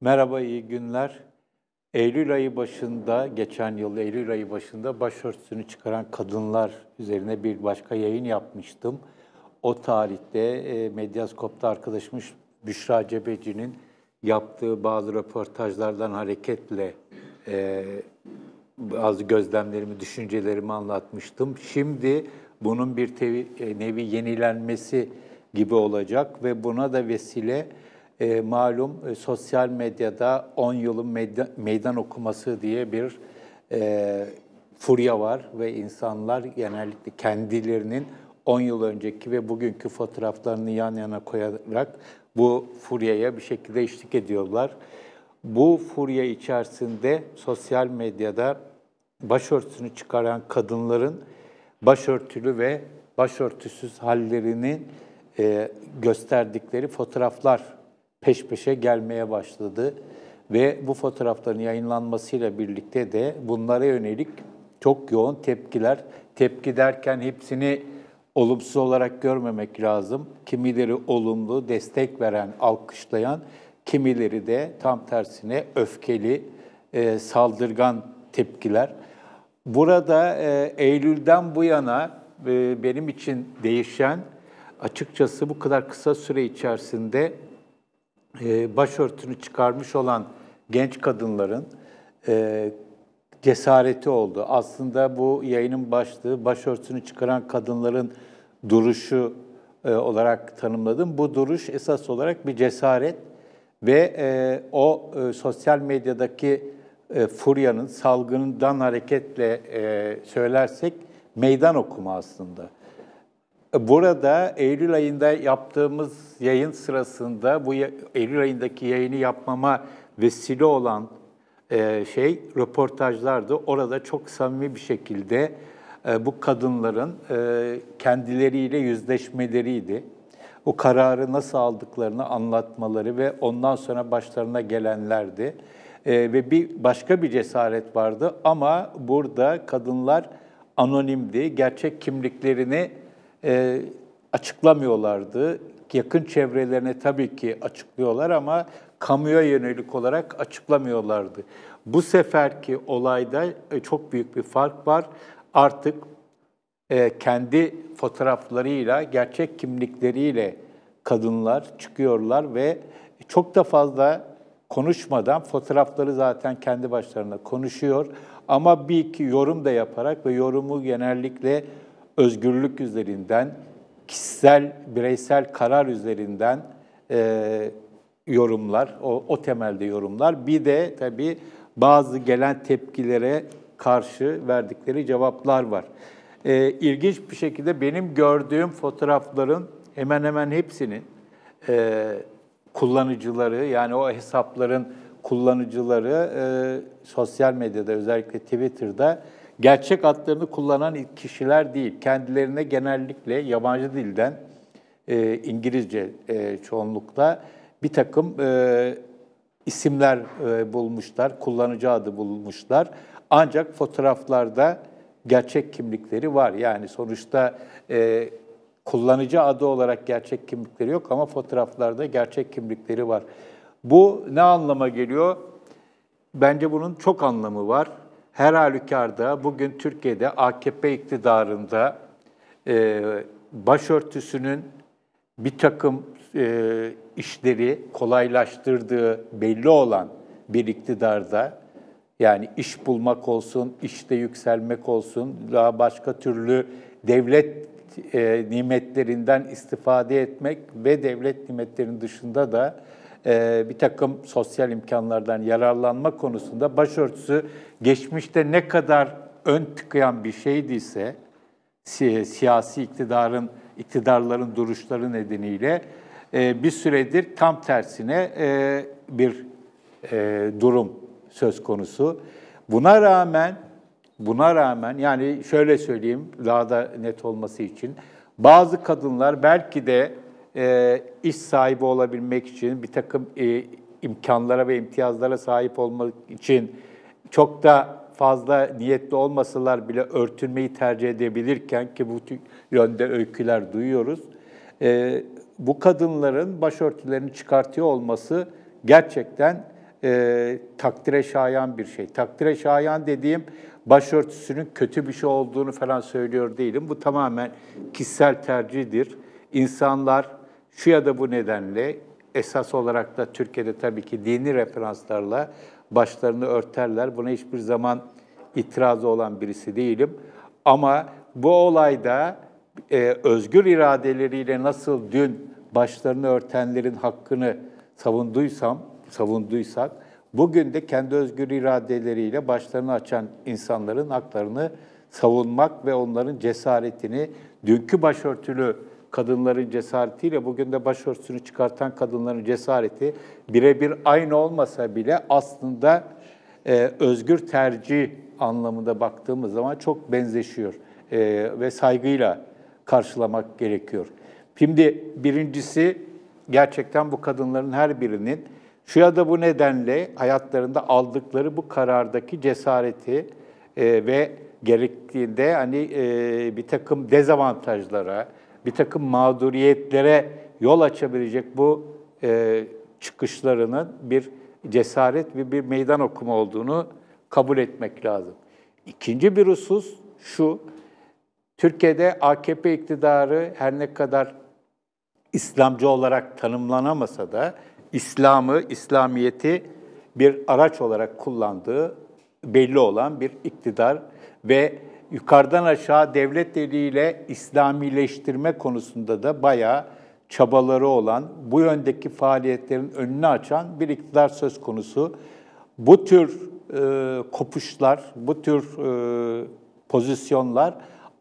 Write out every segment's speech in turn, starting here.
Merhaba, iyi günler. Eylül ayı başında, geçen yıl Eylül ayı başında başörtüsünü çıkaran kadınlar üzerine bir başka yayın yapmıştım. O tarihte Medyaskop'ta arkadaşımız Büşra Cebeci'nin yaptığı bazı röportajlardan hareketle e, bazı gözlemlerimi, düşüncelerimi anlatmıştım. Şimdi bunun bir nevi yenilenmesi gibi olacak ve buna da vesile malum sosyal medyada 10 yılın meydan okuması diye bir furya var ve insanlar genellikle kendilerinin 10 yıl önceki ve bugünkü fotoğraflarını yan yana koyarak bu furyaya bir şekilde eşlik ediyorlar. Bu furya içerisinde sosyal medyada başörtüsünü çıkaran kadınların başörtülü ve başörtüsüz hallerini gösterdikleri fotoğraflar peş peşe gelmeye başladı. Ve bu fotoğrafların yayınlanmasıyla birlikte de bunlara yönelik çok yoğun tepkiler, tepki derken hepsini olumsuz olarak görmemek lazım. Kimileri olumlu, destek veren, alkışlayan, kimileri de tam tersine öfkeli, saldırgan tepkiler. Burada Eylül'den bu yana benim için değişen, açıkçası bu kadar kısa süre içerisinde başörtünü çıkarmış olan genç kadınların cesareti oldu. Aslında bu yayının başlığı başörtüsünü çıkaran kadınların duruşu olarak tanımladım. Bu duruş esas olarak bir cesaret ve sosyal medyadaki furyanın, salgından hareketle söylersek meydan okuma aslında. Burada Eylül ayında yaptığımız yayın sırasında bu Eylül ayındaki yayını yapmama vesile olan röportajlardı. Orada çok samimi bir şekilde bu kadınların kendileriyle yüzleşmeleriydi. O kararı nasıl aldıklarını anlatmaları ve ondan sonra başlarına gelenlerdi. Ve başka bir cesaret vardı ama burada kadınlar anonimdi, gerçek kimliklerini açıklamıyorlardı. Yakın çevrelerine tabii ki açıklıyorlar ama kamuya yönelik olarak açıklamıyorlardı. Bu seferki olayda çok büyük bir fark var. Artık kendi fotoğraflarıyla, gerçek kimlikleriyle kadınlar çıkıyorlar ve çok da fazla konuşmadan fotoğrafları zaten kendi başlarına konuşuyor. Ama bir iki yorum da yaparak ve yorumu genellikle özgürlük üzerinden, kişisel, bireysel karar üzerinden yorumlar, o temelde yorumlar. Bir de tabii bazı gelen tepkilere karşı verdikleri cevaplar var. İlginç bir şekilde benim gördüğüm fotoğrafların hemen hemen hepsinin kullanıcıları, yani o hesapların kullanıcıları sosyal medyada, özellikle Twitter'da gerçek adlarını kullanan kişiler değil. Kendilerine genellikle yabancı dilden, İngilizce çoğunlukla bir takım isimler bulmuşlar, kullanıcı adı bulmuşlar. Ancak fotoğraflarda gerçek kimlikleri var. Yani sonuçta kullanıcı adı olarak gerçek kimlikleri yok ama fotoğraflarda gerçek kimlikleri var. Bu ne anlama geliyor? Bence bunun çok anlamı var. Her halükarda bugün Türkiye'de AKP iktidarında başörtüsünün bir takım işleri kolaylaştırdığı belli olan bir iktidarda, yani iş bulmak olsun, işte yükselmek olsun, daha başka türlü devlet nimetlerinden istifade etmek ve devlet nimetlerinin dışında da bir takım sosyal imkanlardan yararlanma konusunda başörtüsü geçmişte ne kadar ön tıkayan bir şeydiyse, siyasi iktidarların duruşları nedeniyle bir süredir tam tersine bir durum söz konusu. Buna rağmen yani şöyle söyleyeyim daha da net olması için, bazı kadınlar belki de iş sahibi olabilmek için, bir takım imkanlara ve imtiyazlara sahip olmak için çok da fazla niyetli olmasalar bile örtünmeyi tercih edebilirken, ki bu yönde öyküler duyuyoruz, bu kadınların başörtülerini çıkartıyor olması gerçekten takdire şayan bir şey. Takdire şayan dediğim başörtüsünün kötü bir şey olduğunu falan söylüyor değilim. Bu tamamen kişisel tercihdir. İnsanlar şu ya da bu nedenle esas olarak da Türkiye'de tabii ki dini referanslarla başlarını örterler. Buna hiçbir zaman itirazı olan birisi değilim. Ama bu olayda özgür iradeleriyle nasıl dün başlarını örtenlerin hakkını savunduysak, bugün de kendi özgür iradeleriyle başlarını açan insanların haklarını savunmak ve onların cesaretini, dünkü başörtülü kadınların cesaretiyle bugün de başörtüsünü çıkartan kadınların cesareti birebir aynı olmasa bile aslında özgür tercih anlamında baktığımız zaman çok benzeşiyor ve saygıyla karşılamak gerekiyor. Şimdi birincisi gerçekten bu kadınların her birinin şu ya da bu nedenle hayatlarında aldıkları bu karardaki cesareti ve gerektiğinde hani bir takım dezavantajlara, bir takım mağduriyetlere yol açabilecek bu çıkışlarının bir cesaret ve bir meydan okuma olduğunu kabul etmek lazım. İkinci bir husus şu, Türkiye'de AKP iktidarı her ne kadar İslamcı olarak tanımlanamasa da İslamiyet'i bir araç olarak kullandığı belli olan bir iktidar ve yukarıdan aşağı devlet eliyle İslamileştirme konusunda da bayağı çabaları olan, bu yöndeki faaliyetlerin önünü açan bir iktidar söz konusu. Bu tür kopuşlar, bu tür pozisyonlar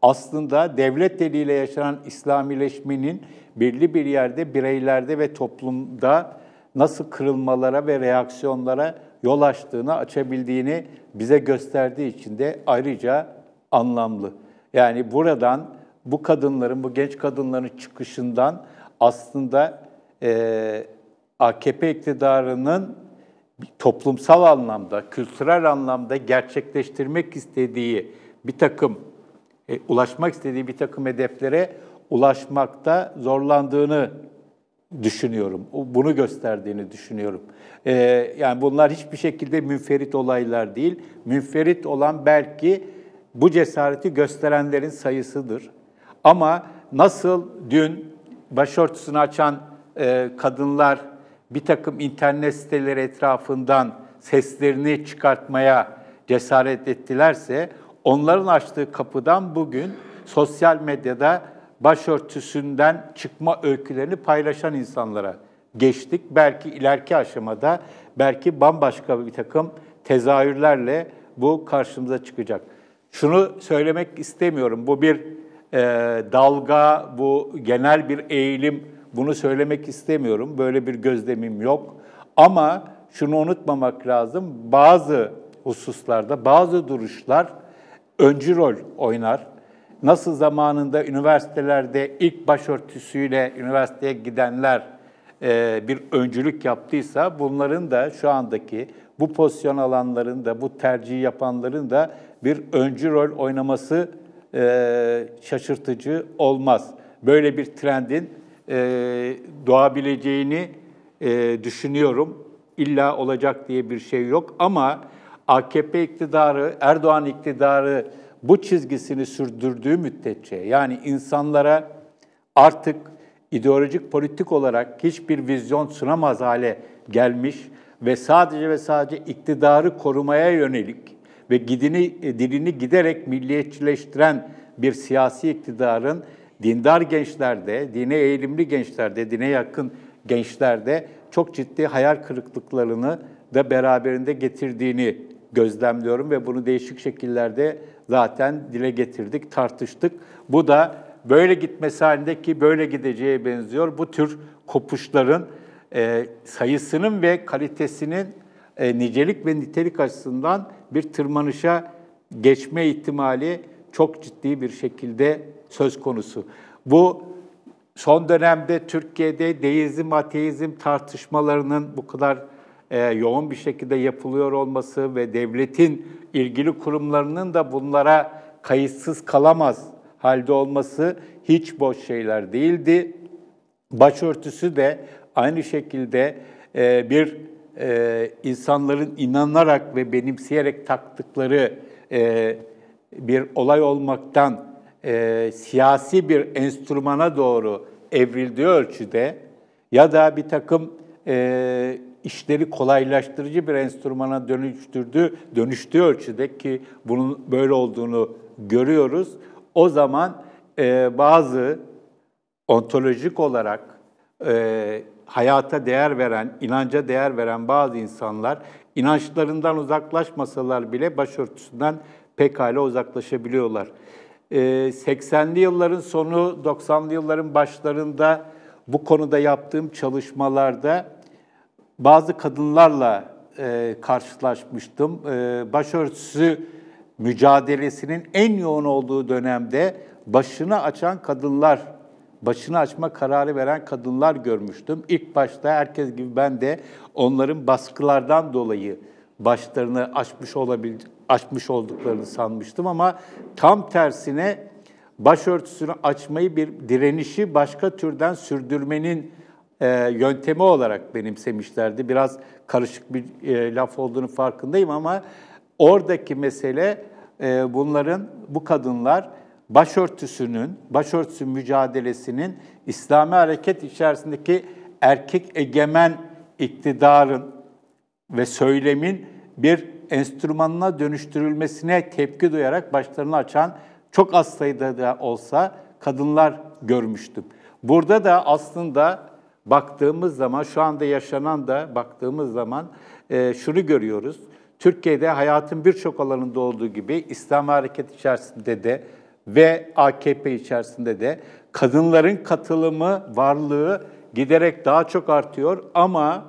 aslında devlet eliyle yaşanan İslamileşmenin belli bir yerde bireylerde ve toplumda nasıl kırılmalara ve reaksiyonlara yol açtığını, açabildiğini bize gösterdiği için de ayrıca anlamlı. Yani buradan bu kadınların, bu genç kadınların çıkışından aslında AKP iktidarının toplumsal anlamda, kültürel anlamda gerçekleştirmek istediği bir takım, ulaşmak istediği bir takım hedeflere ulaşmakta zorlandığını düşünüyorum. Bunu gösterdiğini düşünüyorum. Yani bunlar hiçbir şekilde münferit olaylar değil. Münferit olan belki bu cesareti gösterenlerin sayısıdır. Ama nasıl dün başörtüsünü açan kadınlar bir takım internet siteleri etrafından seslerini çıkartmaya cesaret ettilerse, onların açtığı kapıdan bugün sosyal medyada başörtüsünden çıkma öykülerini paylaşan insanlara geçtik. Belki ileriki aşamada, belki bambaşka bir takım tezahürlerle bu karşımıza çıkacak. Şunu söylemek istemiyorum, bu bir dalga, bu genel bir eğilim, bunu söylemek istemiyorum. Böyle bir gözlemim yok. Ama şunu unutmamak lazım, bazı hususlarda, bazı duruşlar öncü rol oynar. Nasıl zamanında üniversitelerde ilk başörtüsüyle üniversiteye gidenler bir öncülük yaptıysa, bunların da şu andaki bu pozisyon alanların da, bu tercihi yapanların da bir öncü rol oynaması şaşırtıcı olmaz. Böyle bir trendin doğabileceğini düşünüyorum. İlla olacak diye bir şey yok ama AKP iktidarı, Erdoğan iktidarı bu çizgisini sürdürdüğü müddetçe, yani insanlara artık ideolojik, politik olarak hiçbir vizyon sunamaz hale gelmiş ve sadece iktidarı korumaya yönelik ve dilini giderek milliyetçileştiren bir siyasi iktidarın dindar gençlerde, dine eğilimli gençlerde, dine yakın gençlerde çok ciddi hayal kırıklıklarını da beraberinde getirdiğini gözlemliyorum ve bunu değişik şekillerde zaten dile getirdik, tartıştık. Bu da böyle gitmesi halindeki böyle gideceğe benziyor. Bu tür kopuşların sayısının ve kalitesinin nicelik ve nitelik açısından bir tırmanışa geçme ihtimali çok ciddi bir şekilde söz konusu. Bu son dönemde Türkiye'de deizm, ateizm tartışmalarının bu kadar yoğun bir şekilde yapılıyor olması ve devletin ilgili kurumlarının da bunlara kayıtsız kalamaz halde olması hiç boş şeyler değildi. Başörtüsü de aynı şekilde bir insanların inanarak ve benimseyerek taktıkları bir olay olmaktan siyasi bir enstrümana doğru evrildiği ölçüde ya da bir takım işleri kolaylaştırıcı bir enstrümana dönüştüğü ölçüde ki bunun böyle olduğunu görüyoruz. O zaman bazı ontolojik olarak hayata değer veren, inanca değer veren bazı insanlar inançlarından uzaklaşmasalar bile başörtüsünden pekala uzaklaşabiliyorlar. 80'li yılların sonu, 90'lı yılların başlarında bu konuda yaptığım çalışmalarda bazı kadınlarla karşılaşmıştım. Başörtüsü mücadelesinin en yoğun olduğu dönemde başını açan kadınlar, başını açma kararı veren kadınlar görmüştüm. İlk başta herkes gibi ben de onların baskılardan dolayı başlarını açmış olduklarını sanmıştım ama tam tersine başörtüsünü açmayı bir direnişi başka türden sürdürmenin yöntemi olarak benimsemişlerdi. Biraz karışık bir laf olduğunu farkındayım ama oradaki mesele bu kadınlar başörtüsü mücadelesinin İslami hareket içerisindeki erkek egemen iktidarın ve söylemin bir enstrümanına dönüştürülmesine tepki duyarak başlarını açan çok az sayıda da olsa kadınlar görmüştüm. Burada da aslında baktığımız zaman, şu anda yaşanan da baktığımız zaman şunu görüyoruz. Türkiye'de hayatın birçok alanında olduğu gibi İslam hareket içerisinde de ve AKP içerisinde de kadınların katılımı, varlığı giderek daha çok artıyor ama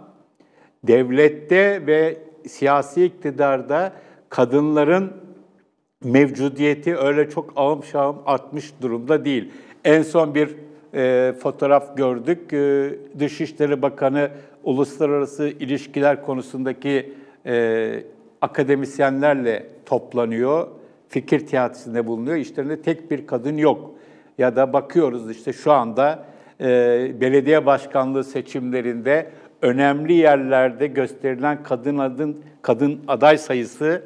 devlette ve siyasi iktidarda kadınların mevcudiyeti öyle çok ağım şahım artmış durumda değil. En son bir fotoğraf gördük. Dışişleri Bakanı uluslararası ilişkiler konusundaki akademisyenlerle toplanıyor. Fikir teatisinde bulunuyor. İşlerinde tek bir kadın yok. Ya da bakıyoruz işte şu anda belediye başkanlığı seçimlerinde önemli yerlerde gösterilen kadın aday sayısı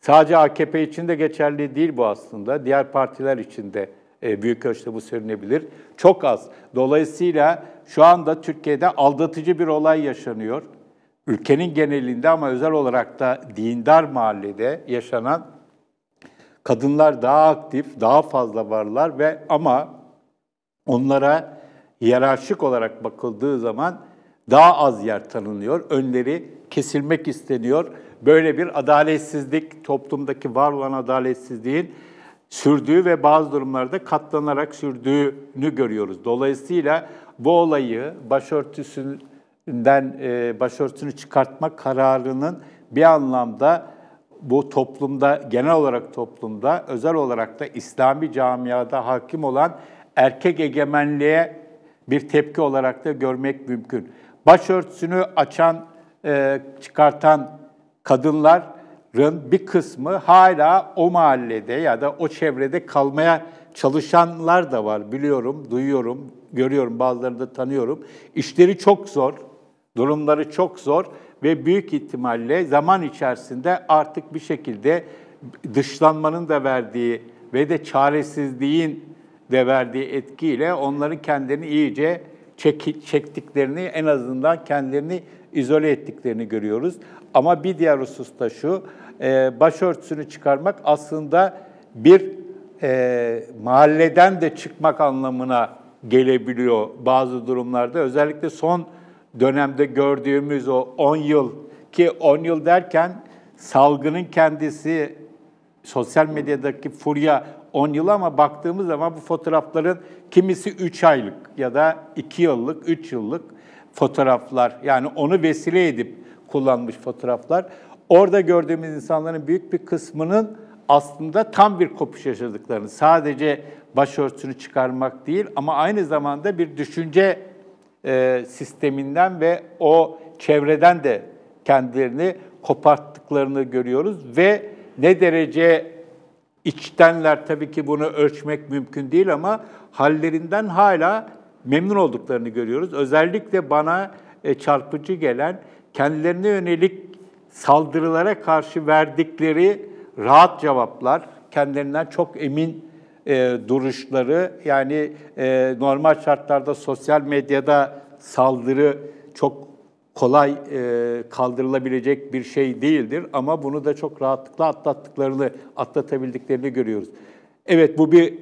sadece AKP için de geçerli değil bu aslında. Diğer partiler için de büyük ölçüde bu söylenebilir. Çok az. Dolayısıyla şu anda Türkiye'de aldatıcı bir olay yaşanıyor. Ülkenin genelinde ama özel olarak da dindar mahallede yaşanan kadınlar daha aktif, daha fazla varlar ama onlara hiyerarşik olarak bakıldığı zaman daha az yer tanınıyor. Önleri kesilmek isteniyor. Böyle bir adaletsizlik, toplumdaki var olan adaletsizliğin sürdüğü ve bazı durumlarda katlanarak sürdüğünü görüyoruz. Dolayısıyla bu olayı başörtüsünü çıkartma kararının bir anlamda bu toplumda, genel olarak toplumda, özel olarak da İslami camiada hakim olan erkek egemenliğe bir tepki olarak da görmek mümkün. Başörtüsünü çıkartan kadınların bir kısmı hala o mahallede ya da o çevrede kalmaya çalışanlar da var. Biliyorum, duyuyorum, görüyorum, bazılarını da tanıyorum. İşleri çok zor, durumları çok zor ve büyük ihtimalle zaman içerisinde artık bir şekilde dışlanmanın da verdiği ve de çaresizliğin de verdiği etkiyle onların kendilerini iyice çektiklerini, en azından kendilerini izole ettiklerini görüyoruz. Ama bir diğer husus da şu, başörtüsünü çıkarmak aslında bir mahalleden de çıkmak anlamına gelebiliyor bazı durumlarda. Özellikle son dönemde gördüğümüz o 10 yıl, ki 10 yıl derken salgının kendisi, sosyal medyadaki furya 10 yıl ama baktığımız zaman bu fotoğrafların kimisi 3 aylık ya da 2 yıllık, 3 yıllık fotoğraflar. Yani onu vesile edip kullanmış fotoğraflar. Orada gördüğümüz insanların büyük bir kısmının aslında tam bir kopuş yaşadıklarını, sadece başörtüsünü çıkarmak değil ama aynı zamanda bir düşünce sisteminden ve o çevreden de kendilerini koparttıklarını görüyoruz ve ne derece içtenler, tabii ki bunu ölçmek mümkün değil ama hallerinden hala memnun olduklarını görüyoruz. Özellikle bana çarpıcı gelen, kendilerine yönelik saldırılara karşı verdikleri rahat cevaplar, kendilerinden çok emin duruşları, yani normal şartlarda sosyal medyada saldırı çok kolay kaldırılabilecek bir şey değildir ama bunu da çok rahatlıkla atlatabildiklerini görüyoruz. Evet, bu bir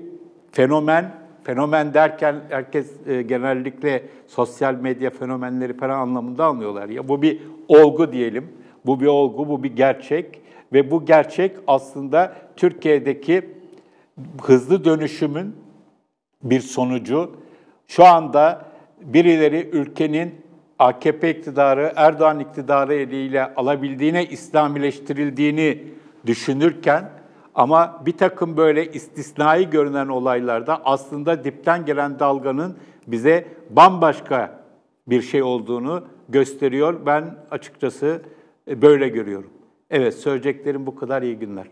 fenomen. Fenomen derken herkes genellikle sosyal medya fenomenleri falan anlamında anlıyorlar. Ya bu bir olgu diyelim. Bu bir olgu, bu bir gerçek ve bu gerçek aslında Türkiye'deki hızlı dönüşümün bir sonucu. Şu anda birileri ülkenin AKP iktidarı, Erdoğan iktidarı eliyle alabildiğine İslamileştirildiğini düşünürken ama bir takım böyle istisnai görünen olaylarda aslında dipten gelen dalganın bize bambaşka bir şey olduğunu gösteriyor. Ben açıkçası böyle görüyorum. Evet, söyleyeceklerim bu kadar. İyi günler.